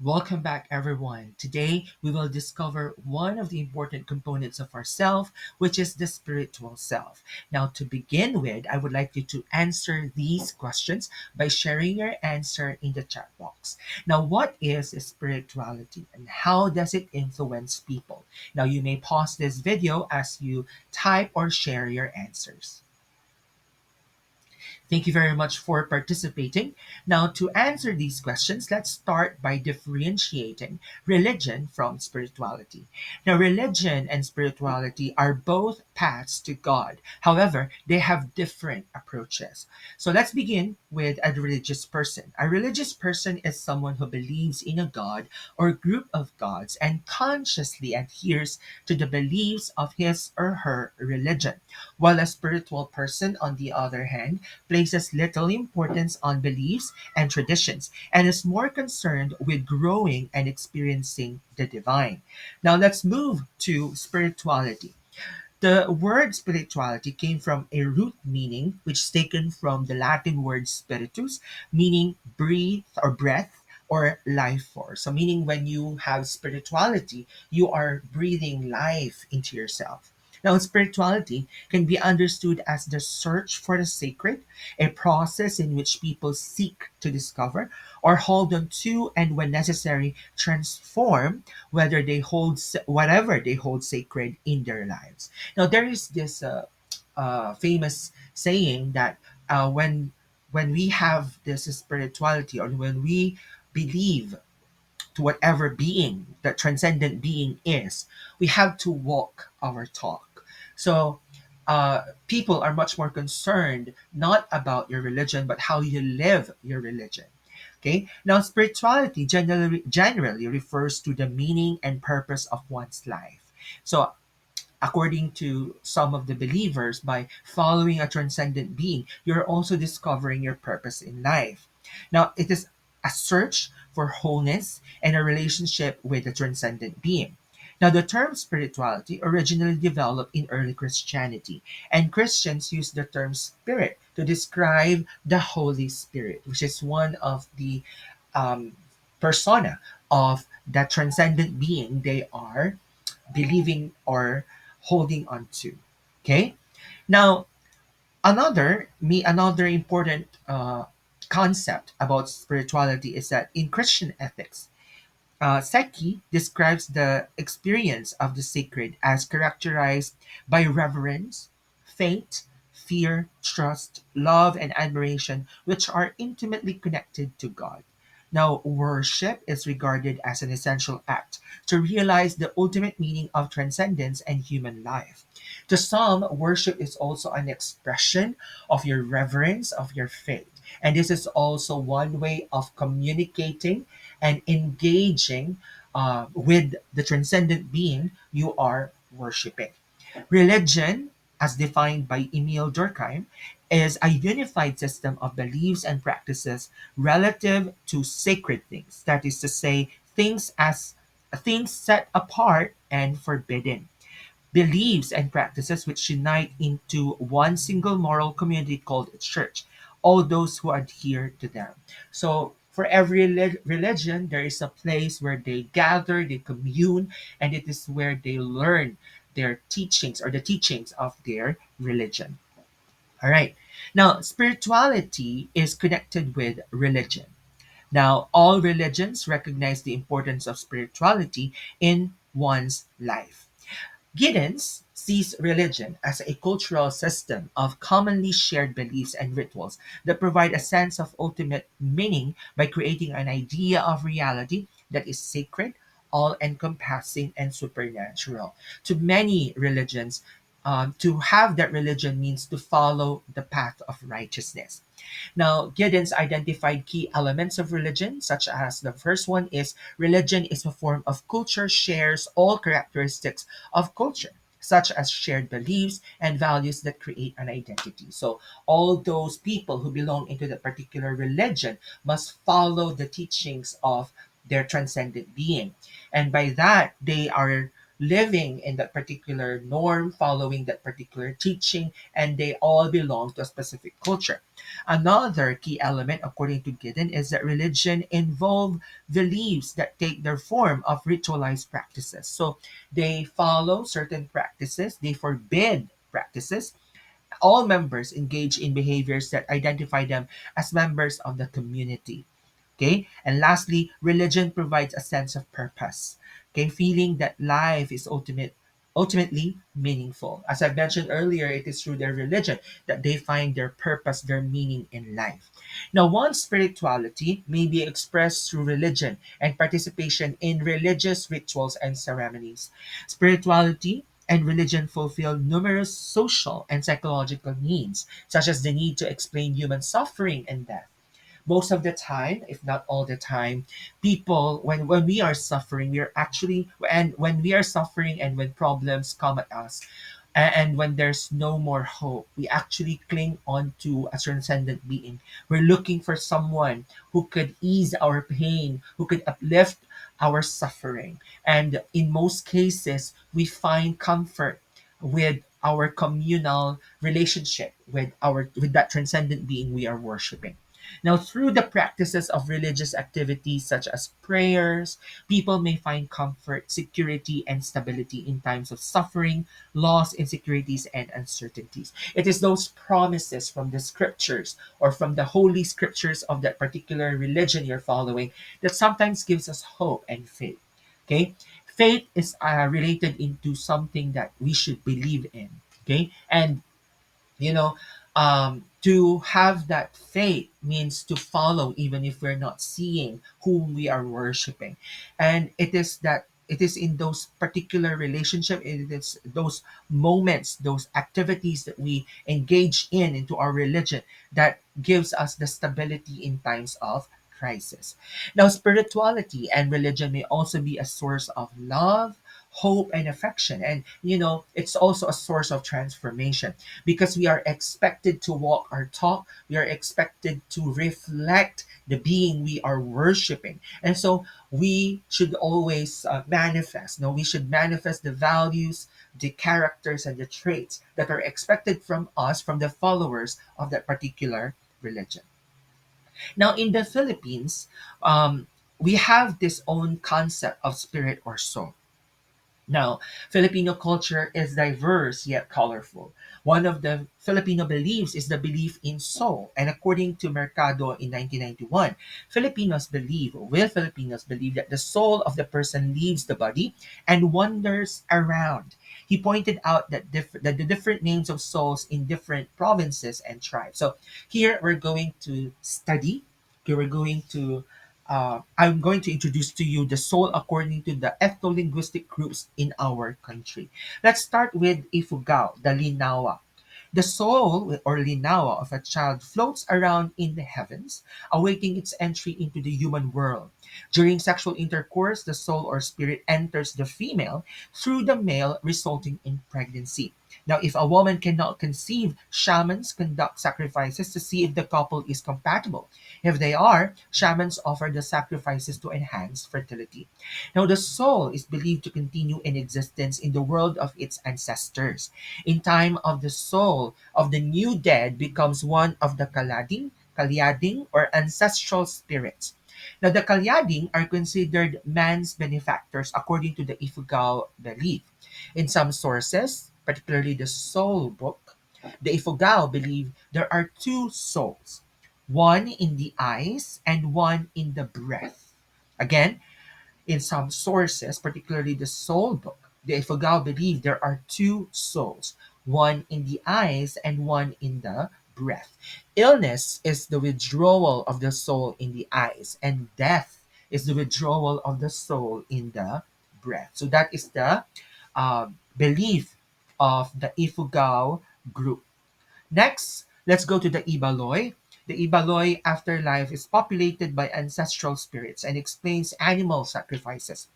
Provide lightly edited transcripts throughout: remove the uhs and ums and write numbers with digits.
Welcome back, everyone. Today, we will discover one of the important components of our self, which is the spiritual self. Now, to begin with, I would like you to answer these questions by sharing your answer in the chat box. Now, what is spirituality and how does it influence people? Now, you may pause this video as you type or share your answers. Thank you very much for participating. Now, to answer these questions, let's start by differentiating religion from spirituality. Now, religion and spirituality are both paths to God. However, they have different approaches. So, let's begin with a religious person. A religious person is someone who believes in a God or group of gods and consciously adheres to the beliefs of his or her religion. While a spiritual person, on the other hand, places little importance on beliefs and traditions and is more concerned with growing and experiencing the divine. Now let's move to spirituality. The word spirituality came from a root meaning which is taken from the Latin word spiritus, meaning breathe or breath or life force. So meaning when you have spirituality, you are breathing life into yourself. Now, spirituality can be understood as the search for the sacred, a process in which people seek to discover or hold on to, and when necessary, transform whatever they hold sacred in their lives. Now there is this famous saying that when we have this spirituality or when we believe to whatever being that transcendent being is, we have to walk our talk. So people are much more concerned not about your religion but how you live your religion. Okay. Now, spirituality generally refers to the meaning and purpose of one's life. So according to some of the believers, by following a transcendent being, you're also discovering your purpose in life. Now, it is a search for wholeness and a relationship with the transcendent being. Now, the term spirituality originally developed in early Christianity, and Christians use the term spirit to describe the Holy Spirit, which is one of the um, persona of that transcendent being they are believing or holding on to. Okay. Now, another important concept about spirituality is that in Christian ethics, Psyche describes the experience of the sacred as characterized by reverence, faith, fear, trust, love, and admiration, which are intimately connected to God. Now, worship is regarded as an essential act to realize the ultimate meaning of transcendence and human life. To some, worship is also an expression of your reverence, of your faith. And this is also one way of communicating and engaging with the transcendent being you are worshiping. Religion, as defined by Emil Durkheim, is a unified system of beliefs and practices relative to sacred things. That is to say, things set apart and forbidden. Beliefs and practices which unite into one single moral community called a church, all those who adhere to them. So, for every religion, there is a place where they gather, they commune, and it is where they learn their teachings or the teachings of their religion. All right. Now, spirituality is connected with religion. Now, all religions recognize the importance of spirituality in one's life. Giddens sees religion as a cultural system of commonly shared beliefs and rituals that provide a sense of ultimate meaning by creating an idea of reality that is sacred, all encompassing, and supernatural. To many religions, to have that religion means to follow the path of righteousness. Now, Giddens identified key elements of religion, such as the first one is religion is a form of culture, shares all characteristics of culture, such as shared beliefs and values that create an identity. So, all those people who belong into the particular religion must follow the teachings of their transcendent being. And by that, they are living in that particular norm, following that particular teaching, and they all belong to a specific culture. Another key element, according to Gideon, is that religion involve beliefs that take their form of ritualized practices. So they follow certain practices, they forbid practices. All members engage in behaviors that identify them as members of the community. Okay? And lastly, religion provides a sense of purpose. Okay? Feeling that life is ultimately meaningful. As I mentioned earlier, it is through their religion that they find their purpose, their meaning in life. Now, one's spirituality may be expressed through religion and participation in religious rituals and ceremonies. Spirituality and religion fulfill numerous social and psychological needs, such as the need to explain human suffering and death. Most of the time, if not all the time, people, when we are suffering, we're actually, and when we are suffering and when problems come at us, and when there's no more hope, we actually cling on to a transcendent being. We're looking for someone who could ease our pain, who could uplift our suffering. And in most cases, we find comfort with our communal relationship with that transcendent being we are worshiping. Now, through the practices of religious activities such as prayers, people may find comfort, security, and stability in times of suffering, loss, insecurities, and uncertainties. It is those promises from the scriptures or from the holy scriptures of that particular religion you're following that sometimes gives us hope and faith. Okay? Faith is related into something that we should believe in. Okay? And you know to have that faith means to follow even if we're not seeing whom we are worshiping. And it is in those particular relationship, it is those moments, those activities that we engage in into our religion that gives us the stability in times of crisis. Now, spirituality and religion may also be a source of love, hope, and affection. And it's also a source of transformation because we are expected to walk our talk, we are expected to reflect the being we are worshiping. And so we should always manifest. No, we should manifest the values, the characters, and the traits that are expected from us, from the followers of that particular religion. Now, in the Philippines, we have this own concept of spirit or soul. Now, Filipino culture is diverse yet colorful. One of the Filipino beliefs is the belief in soul. And according to Mercado in 1991, Filipinos believe that the soul of the person leaves the body and wanders around. He pointed out that the different names of souls in different provinces and tribes. So here we're going to study, okay, I'm going to introduce to you the soul according to the ethno-linguistic groups in our country. Let's start with Ifugao, the Linawa. The soul or linawa of a child floats around in the heavens, awaiting its entry into the human world. During sexual intercourse, the soul or spirit enters the female through the male, resulting in pregnancy. Now, if a woman cannot conceive, shamans conduct sacrifices to see if the couple is compatible. If they are, shamans offer the sacrifices to enhance fertility. Now, the soul is believed to continue in existence in the world of its ancestors. In time of the soul of the new dead becomes one of the kalyading or ancestral spirits. Now, the kalyading are considered man's benefactors according to the Ifugao belief. In some sources, particularly the Soul Book, the Ifugao believe there are two souls, one in the eyes and one in the breath. Again, in some sources, particularly the Soul Book, the Ifugao believe there are two souls, one in the eyes and one in the breath. Illness is the withdrawal of the soul in the eyes, and death is the withdrawal of the soul in the breath. So that is the belief of the Ifugao group. Next, let's go to the Ibaloy. The Ibaloy afterlife is populated by ancestral spirits and explains animal sacrifices.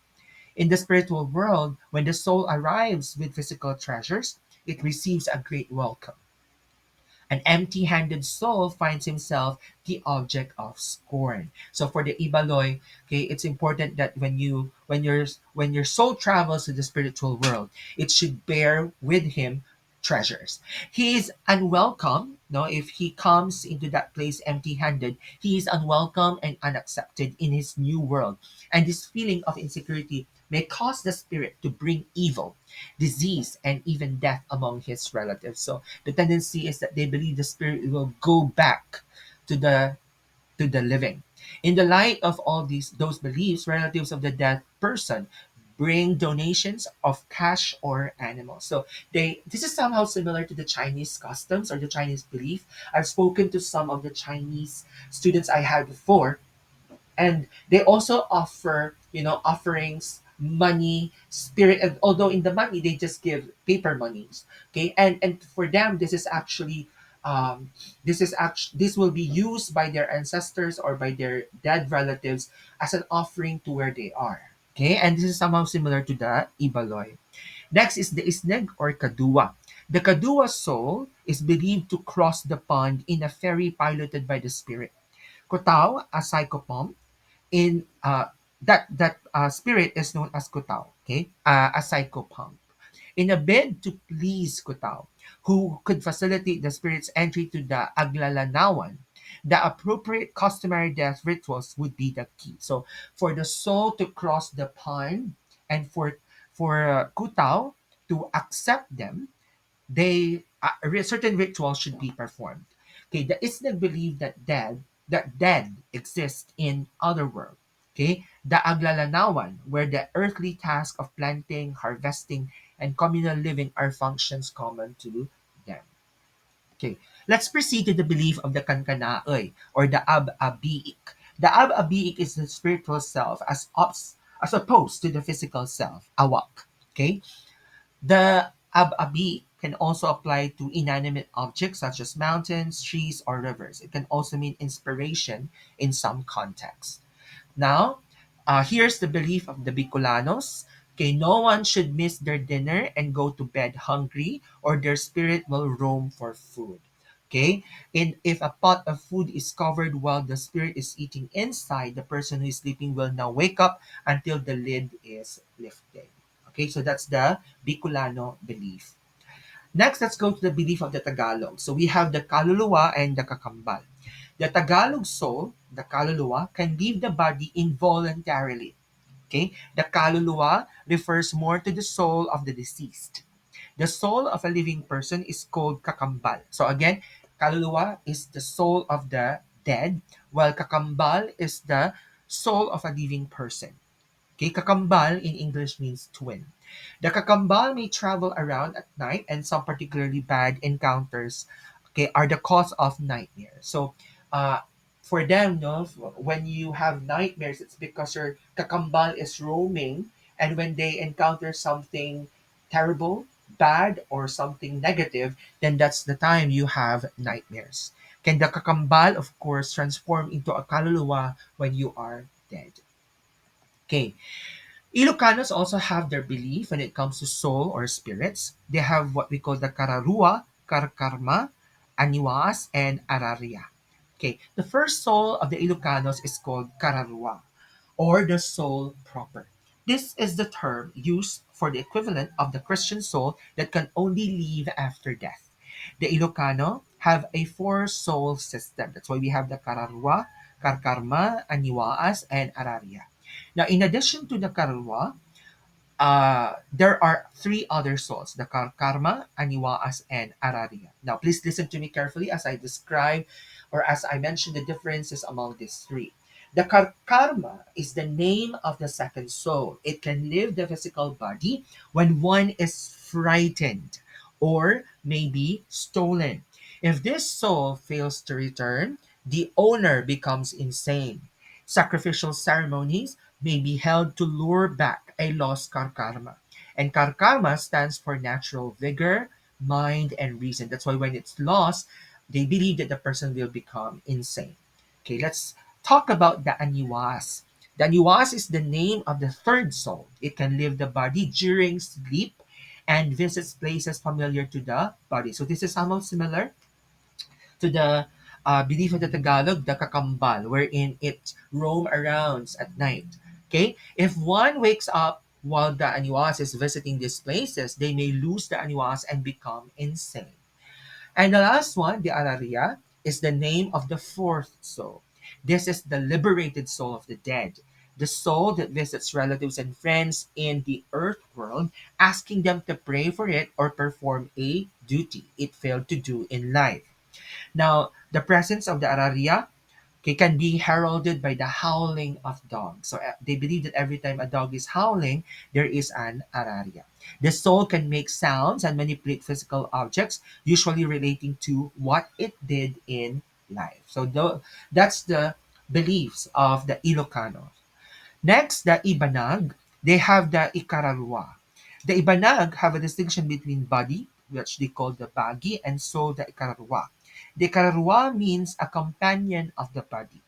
In the spiritual world, when the soul arrives with physical treasures, it receives a great welcome. An empty-handed soul finds himself the object of scorn. So for the Ibaloy, okay, it's important that when your soul travels to the spiritual world, it should bear with him treasures. He is unwelcome. No, if he comes into that place empty-handed, he is unwelcome and unaccepted in his new world. And this feeling of insecurity may cause the spirit to bring evil, disease, and even death among his relatives. So the tendency is that they believe the spirit will go back to the living. In the light of all those beliefs, relatives of the dead person bring donations of cash or animals. So this is somehow similar to the Chinese customs or the Chinese belief. I've spoken to some of the Chinese students I had before, and they also offer, offerings, money, spirit, and although in the money they just give paper monies. Okay, and for them this will be used by their ancestors or by their dead relatives as an offering to where they are. Okay, and this is somehow similar to the Ibaloy. Next is the Isneg or Kadua. The Kadua soul is believed to cross the pond in a ferry piloted by the spirit. Kotao, a psychopomp, in that spirit is known as Kutao, okay? A psychopomp. In a bid to please Kutao, who could facilitate the spirit's entry to the Aglalanawan, the appropriate customary death rituals would be the key. So, for the soul to cross the pond and for Kutao to accept them, certain rituals should be performed. Okay, the Isnag believe that dead exist in other world. Okay, the Aglalanawan, where the earthly task of planting, harvesting, and communal living are functions common to them. Okay, let's proceed to the belief of the Kankanaoy or the Ab-Abiik. The Ab-Abiik is the spiritual self as opposed to the physical self, Awak. Okay, the ab-abi can also apply to inanimate objects such as mountains, trees, or rivers. It can also mean inspiration in some contexts. Now, here's the belief of the Bicolanos. Okay, no one should miss their dinner and go to bed hungry, or their spirit will roam for food. Okay, and if a pot of food is covered while the spirit is eating inside, the person who is sleeping will now wake up until the lid is lifted. Okay, so that's the Bicolano belief. Next, let's go to the belief of the Tagalog. So we have the kaluluwa and the kakambal. The Tagalog soul, the kaluluwa, can leave the body involuntarily. Okay? The kaluluwa refers more to the soul of the deceased. The soul of a living person is called kakambal. So again, kaluluwa is the soul of the dead, while kakambal is the soul of a living person. Okay, kakambal in English means twin. The kakambal may travel around at night, and some particularly bad encounters, okay, are the cause of nightmares. So, uh, for them, no, when you have nightmares, it's because your kakambal is roaming, and when they encounter something terrible, bad, or something negative, then that's the time you have nightmares. Can the kakambal, of course, transform into a kaluluwa when you are dead? Okay, Ilocanos also have their belief when it comes to soul or spirits. They have what we call the Kararua, Karkarma, Aniwas, and Araria. Okay, the first soul of the Ilocanos is called Kararua, or the soul proper. This is the term used for the equivalent of the Christian soul that can only leave after death. The Ilocano have a four-soul system. That's why we have the Kararua, Karkarma, Aniwaas, and Araria. Now, in addition to the Kararua, there are three other souls, the Karma, Aniwaas, and Araria. Now, please listen to me carefully as I describe or as I mention the differences among these three. The Karma is the name of the second soul. It can leave the physical body when one is frightened or maybe stolen. If this soul fails to return, the owner becomes insane. Sacrificial ceremonies may be held to lure back a lost karkarma. And karkarma stands for natural vigor, mind, and reason. That's why when it's lost, they believe that the person will become insane. Okay, let's talk about the aniwas. The aniwas is the name of the third soul. It can leave the body during sleep and visits places familiar to the body. So this is somewhat similar to the belief of the Tagalog, the kakambal, wherein it roam around at night. Okay? If one wakes up while the aniwas is visiting these places, they may lose the aniwas and become insane. And the last one, the Araria, is the name of the fourth soul. This is the liberated soul of the dead, the soul that visits relatives and friends in the earth world, asking them to pray for it or perform a duty it failed to do in life. Now, the presence of the Araria, okay, can be heralded by the howling of dogs. So they believe that every time a dog is howling, there is an Araria. The soul can make sounds and manipulate physical objects, usually relating to what it did in life. So that's the beliefs of the Ilocanos. Next, the Ibanag, they have the Ikararua. The Ibanag have a distinction between body, which they call the bagi, and soul, the Ikararua. The Ikararua means a companion of the body.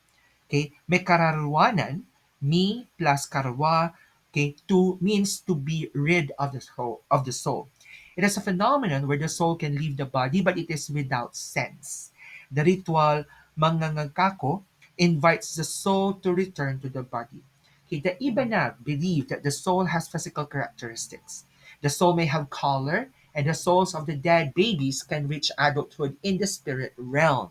Okay, may kararuanan, me plus karwa, okay, to means to be rid of the soul. It is a phenomenon where the soul can leave the body, but it is without sense. The ritual mangangagkako invites the soul to return to the body. Okay, the Ibanag believe that the soul has physical characteristics. The soul may have color, and the souls of the dead babies can reach adulthood in the spirit realm.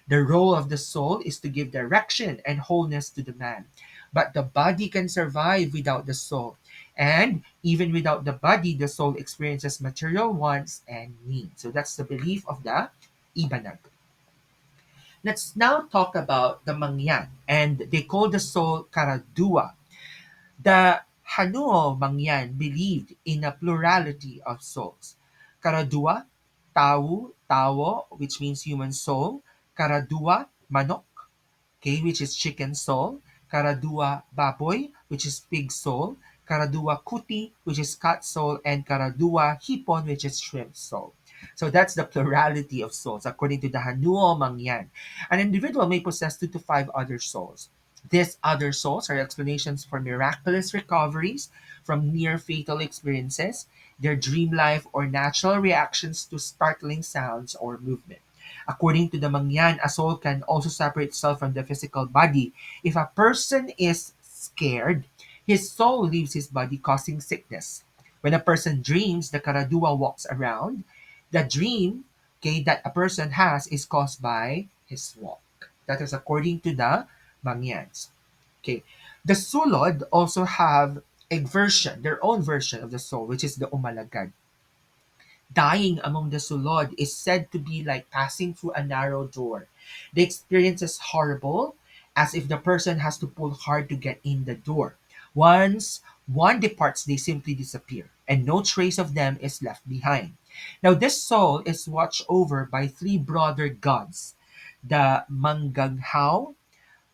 The role of the soul is to give direction and wholeness to the man. But the body can survive without the soul. And even without the body, the soul experiences material wants and needs. So that's the belief of the Ibanag. Let's now talk about the Mangyan. And they call the soul Karadua. The Hanuo Mangyan believed in a plurality of souls. Karadua, Tao, which means human soul. Karadua, Manok, okay, which is chicken soul. Karadua baboy, which is pig soul. Karadua kuti, which is cat soul. And karadua hipon, which is shrimp soul. So that's the plurality of souls according to the Hanuo Mangyan. An individual may possess 2 to 5 other souls. These other souls are explanations for miraculous recoveries from near fatal experiences, their dream life, or natural reactions to startling sounds or movement. According to the Mangyan, a soul can also separate itself from the physical body. If a person is scared, his soul leaves his body, causing sickness. When a person dreams, the Karadua walks around. The dream, okay, that a person has is caused by his walk. That is according to the Mangyans. Okay. The Sulod also have a version, their own version of the soul, which is the Umalagad. Dying among the Sulod is said to be like passing through a narrow door. The experience is horrible, as if the person has to pull hard to get in the door. Once one departs, they simply disappear, and no trace of them is left behind. Now, this soul is watched over by 3 brother gods, the Manggaghaw,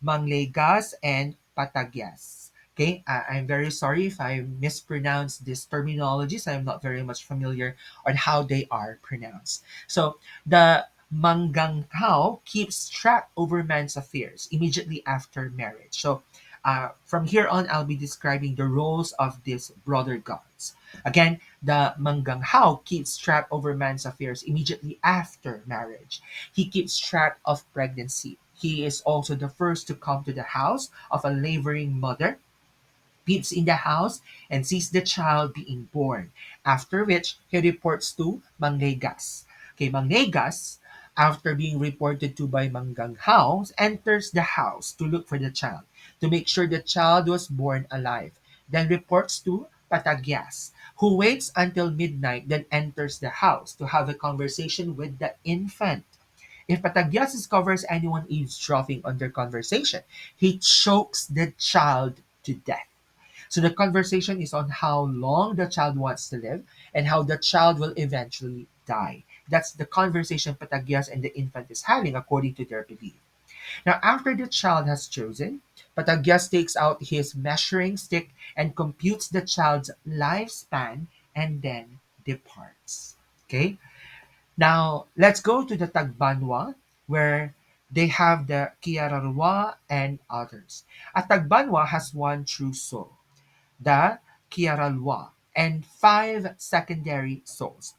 Manglegas, and Patagyas. Okay, I'm very sorry if I mispronounce these terminologies. I'm not very much familiar on how they are pronounced. So the Manggangkao keeps track over man's affairs immediately after marriage. So from here on, I'll be describing the roles of these brother gods. Again, the Manggangkao keeps track over man's affairs immediately after marriage. He keeps track of pregnancy. He is also the first to come to the house of a laboring mother, peeps in the house, and sees the child being born. After which, he reports to Manglegas. Okay, Manglegas, after being reported to by Manganghaw, enters the house to look for the child, to make sure the child was born alive. Then reports to Patagyas, who waits until midnight, then enters the house to have a conversation with the infant. If Patagyas discovers anyone eavesdropping on their conversation, he chokes the child to death. So the conversation is on how long the child wants to live and how the child will eventually die. That's the conversation Patagyas and the infant is having according to their belief. Now, after the child has chosen, Patagyas takes out his measuring stick and computes the child's lifespan and then departs. Okay? Now, let's go to the Tagbanwa, where they have the Kiararwa and others. A Tagbanwa has one true soul, the Kiaralwa, and 5 secondary souls.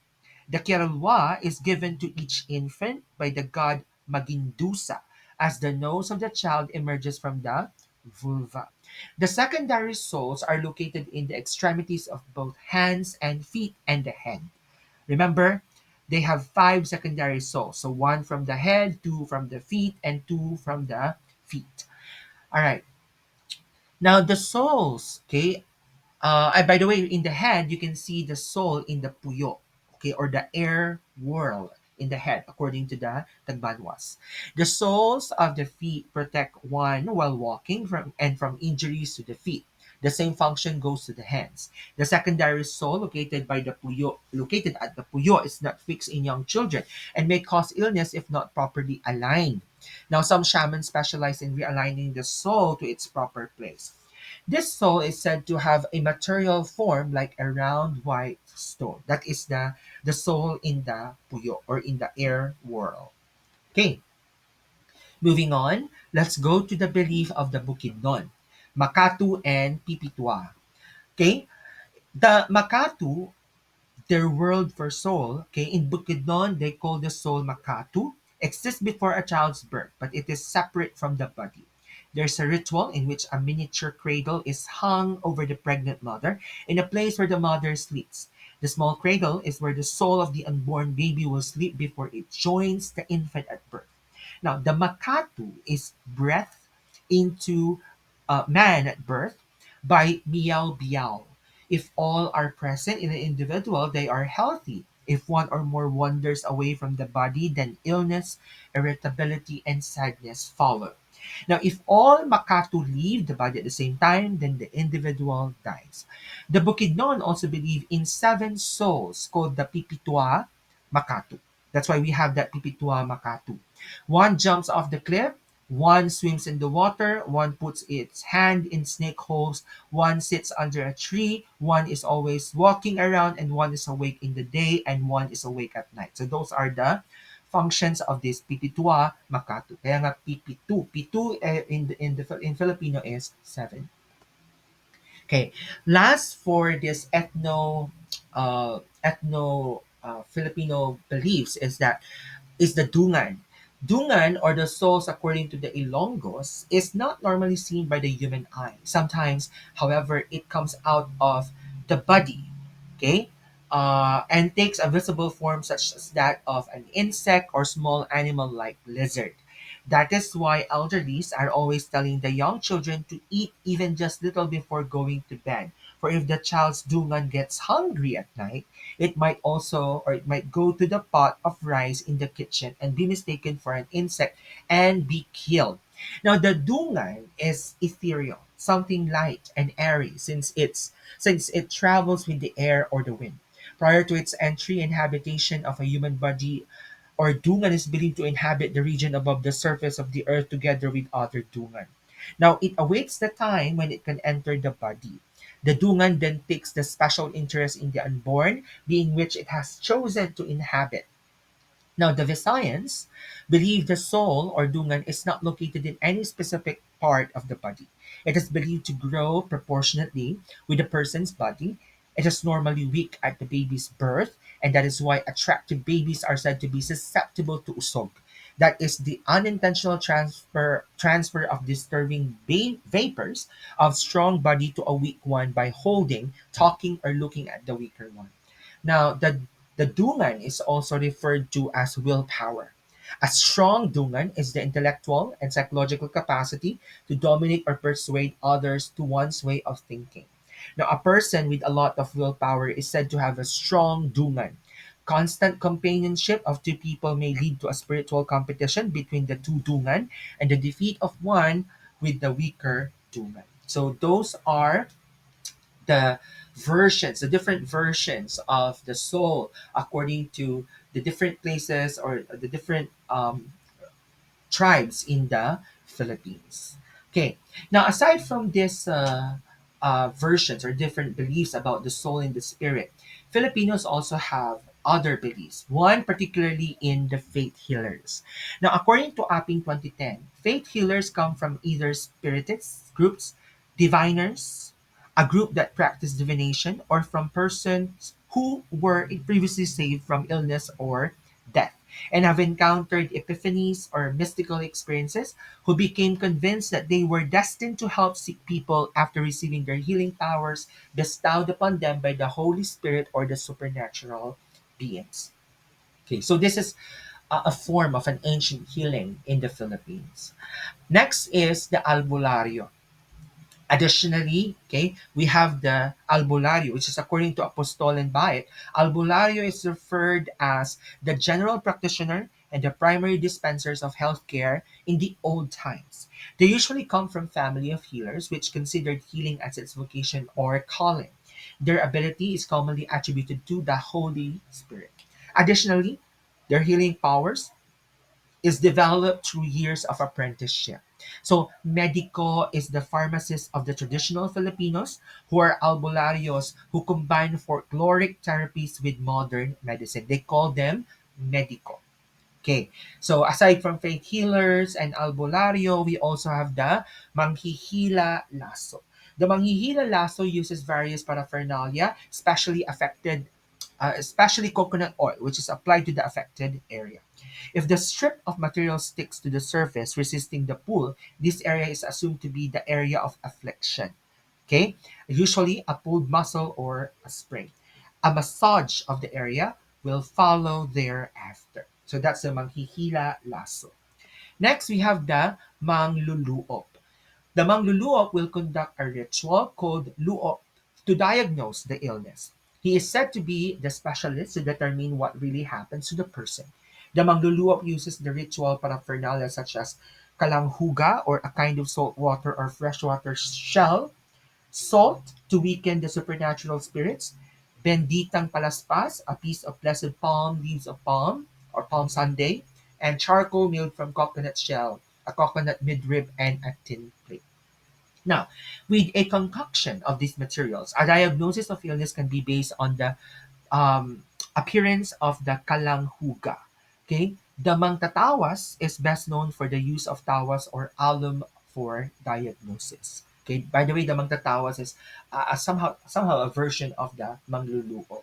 The Kiaralwa is given to each infant by the god magindusa, as the nose of the child emerges from the vulva. The secondary souls are located in the extremities of both hands and feet and the head. Remember, they have five secondary souls. So one from the head, two from the feet, and two from the feet. All right. Now the souls, okay, by the way, in the head, you can see the soul in the puyo, okay, or the air world in the head, according to the Tagbanwas. The soles of the feet protect one while walking from injuries to the feet. The same function goes to the hands. The secondary sole located at the puyo is not fixed in young children and may cause illness if not properly aligned. Now, some shamans specialize in realigning the soul to its proper place. This soul is said to have a material form like a round white stone. That is the soul in the puyo or in the air world. Okay, moving on, let's go to the belief of the Bukidnon, Makatu and Pipitwa. Okay, the Makatu, their world for soul, okay, in Bukidnon, they call the soul Makatu, exists before a child's birth, but it is separate from the body. There's a ritual in which a miniature cradle is hung over the pregnant mother in a place where the mother sleeps. The small cradle is where the soul of the unborn baby will sleep before it joins the infant at birth. Now, the Makatu is breath into man at birth by meow biao. If all are present in an individual, they are healthy. If one or more wanders away from the body, then illness, irritability, and sadness follow. Now, if all Makatu leave the body at the same time, then the individual dies. The Bukidnon also believe in seven souls called the Pipitwa Makatu. That's why we have that Pipitwa Makatu. One jumps off the cliff, one swims in the water, one puts its hand in snake holes, one sits under a tree, one is always walking around, and one is awake in the day, and one is awake at night. So those are the functions of this Pipitua Makatu. Kaya nga Pipitu. Pitu in Filipino is seven. Okay. Last for this Filipino beliefs is the dungan. Dungan, or the souls according to the Ilonggos, is not normally seen by the human eye. Sometimes, however, it comes out of the body, okay, and takes a visible form such as that of an insect or small animal like lizard. That is why elderlies are always telling the young children to eat even just little before going to bed. For if the child's dungan gets hungry at night, it might go to the pot of rice in the kitchen and be mistaken for an insect and be killed. Now the dungan is ethereal, something light and airy since it travels with the air or the wind. Prior to its entry and habitation of a human body, or dungan is believed to inhabit the region above the surface of the earth together with other dungan. Now it awaits the time when it can enter the body. The dungan then takes the special interest in the unborn, being which it has chosen to inhabit. Now, the Visayans believe the soul or dungan is not located in any specific part of the body. It is believed to grow proportionately with a person's body. It is normally weak at the baby's birth, and that is why attractive babies are said to be susceptible to usog. That is the unintentional transfer of disturbing vapors of strong body to a weak one by holding, talking, or looking at the weaker one. Now, the dungan is also referred to as willpower. A strong dungan is the intellectual and psychological capacity to dominate or persuade others to one's way of thinking. Now, a person with a lot of willpower is said to have a strong dungan. Constant companionship of two people may lead to a spiritual competition between the two dungan and the defeat of one with the weaker dungan. So those are the different versions of the soul according to the different places or the different tribes in the Philippines. Okay, now aside from these versions or different beliefs about the soul and the spirit, Filipinos also have other beliefs, one particularly in the faith healers. Now, according to Apping 2010, faith healers come from either spiritists groups, diviners, a group that practice divination, or from persons who were previously saved from illness or death. and have encountered epiphanies or mystical experiences, who became convinced that they were destined to help sick people after receiving their healing powers bestowed upon them by the Holy Spirit or the supernatural beings. Okay, so this is a form of an ancient healing in the Philippines. Next is the albulario. Additionally, okay, we have the albulario, which is according to Apostol and Bayet. Albulario is referred as the general practitioner and the primary dispensers of healthcare in the old times. They usually come from family of healers, which considered healing as its vocation or calling. Their ability is commonly attributed to the Holy Spirit. Additionally, their healing powers is developed through years of apprenticeship. So, medico is the pharmacist of the traditional Filipinos, who are albularios who combine folkloric therapies with modern medicine. They call them medico. Okay, so aside from faith healers and albulario, we also have the manghihila lasso. The manghihila lasso uses various paraphernalia, especially coconut oil, which is applied to the affected area. If the strip of material sticks to the surface, resisting the pull, this area is assumed to be the area of affliction. Okay, usually a pulled muscle or a sprain. A massage of the area will follow thereafter. So that's the manghihila lasso. Next, we have the mangluluop. The mangluluop will conduct a ritual called luop to diagnose the illness. He is said to be the specialist to determine what really happens to the person. The mangluluop uses the ritual paraphernalia such as kalanghuga, or a kind of salt water or freshwater shell, salt to weaken the supernatural spirits, benditang palaspas, a piece of blessed palm leaves of palm or palm sundae, and charcoal made from coconut shell, a coconut midrib, and a tin plate. Now, with a concoction of these materials, a diagnosis of illness can be based on the appearance of the kalanghuga. Okay, the mangtatawas is best known for the use of tawas or alum for diagnosis. Okay, by the way, the mangtatawas is somehow a version of the mangluluo.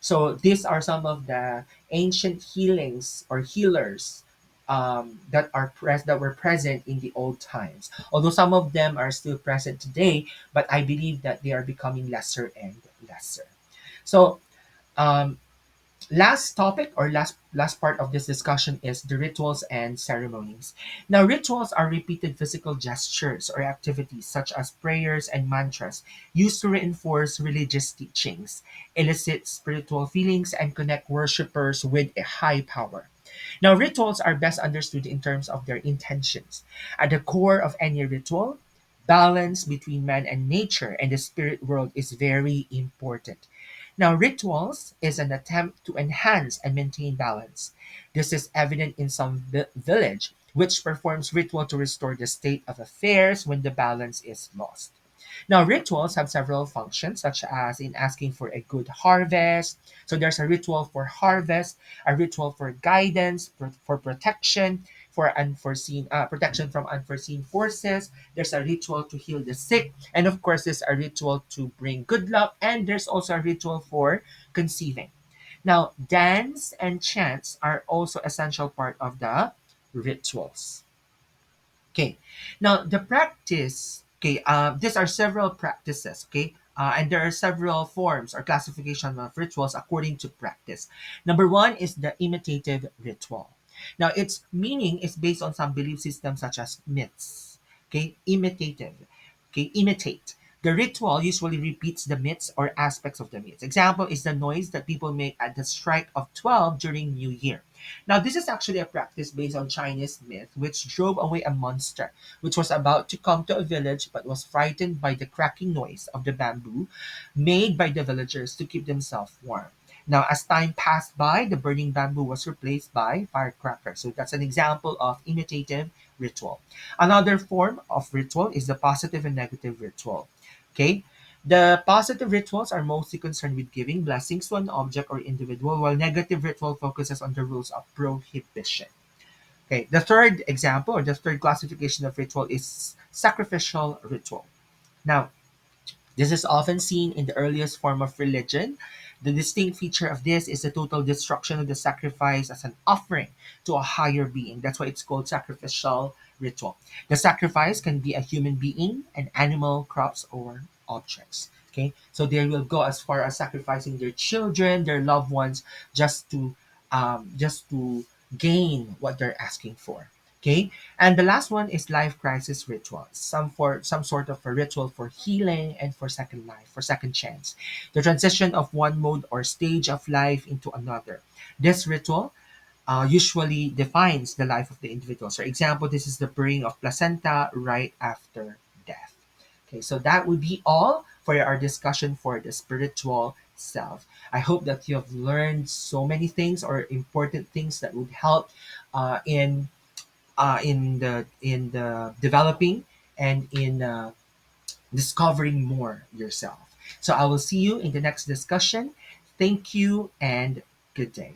So these are some of the ancient healings or healers that were present in the old times. Although some of them are still present today, but I believe that they are becoming lesser and lesser. So um, last topic or last part of this discussion is the rituals and ceremonies. Now, rituals are repeated physical gestures or activities such as prayers and mantras used to reinforce religious teachings, elicit spiritual feelings, and connect worshippers with a high power. Now, rituals are best understood in terms of their intentions. At the core of any ritual, balance between man and nature and the spirit world is very important. Now, rituals is an attempt to enhance and maintain balance. This is evident in some village which performs ritual to restore the state of affairs when the balance is lost. Now, rituals have several functions, such as in asking for a good harvest. So there's a ritual for harvest, a ritual for guidance, for protection, for unforeseen protection from unforeseen forces. There's a ritual to heal the sick, and of course, there's a ritual to bring good luck, and there's also a ritual for conceiving. Now, dance and chants are also essential part of the rituals. Okay. Now the practice, okay, these are several practices, okay, and there are several forms or classification of rituals according to practice. Number one is the imitative ritual. Now its meaning is based on some belief systems such as myths. Okay, imitative. Okay, imitate. The ritual usually repeats the myths or aspects of the myths. Example is the noise that people make at the strike of 12 during New Year. Now, this is actually a practice based on Chinese myth, which drove away a monster, which was about to come to a village but was frightened by the cracking noise of the bamboo made by the villagers to keep themselves warm. Now, as time passed by, the burning bamboo was replaced by firecrackers. So that's an example of imitative ritual. Another form of ritual is the positive and negative ritual. Okay, the positive rituals are mostly concerned with giving blessings to an object or individual, while negative ritual focuses on the rules of prohibition. Okay, the third example or the third classification of ritual is sacrificial ritual. Now, This is often seen in the earliest form of religion. The distinct feature of this is the total destruction of the sacrifice as an offering to a higher being. That's why it's called sacrificial ritual. The sacrifice can be a human being, an animal, crops, or objects. Okay, so they will go as far as sacrificing their children, their loved ones, just to gain what they're asking for. Okay, and the last one is life crisis rituals. Some sort of a ritual for healing and for second life, for second chance. The transition of one mode or stage of life into another. This ritual usually defines the life of the individual. For example, this is the burying of placenta right after death. Okay, so that would be all for our discussion for the spiritual self. I hope that you have learned so many things or important things that would help in the developing and in discovering more yourself. So I will see you in the next discussion. Thank you and good day.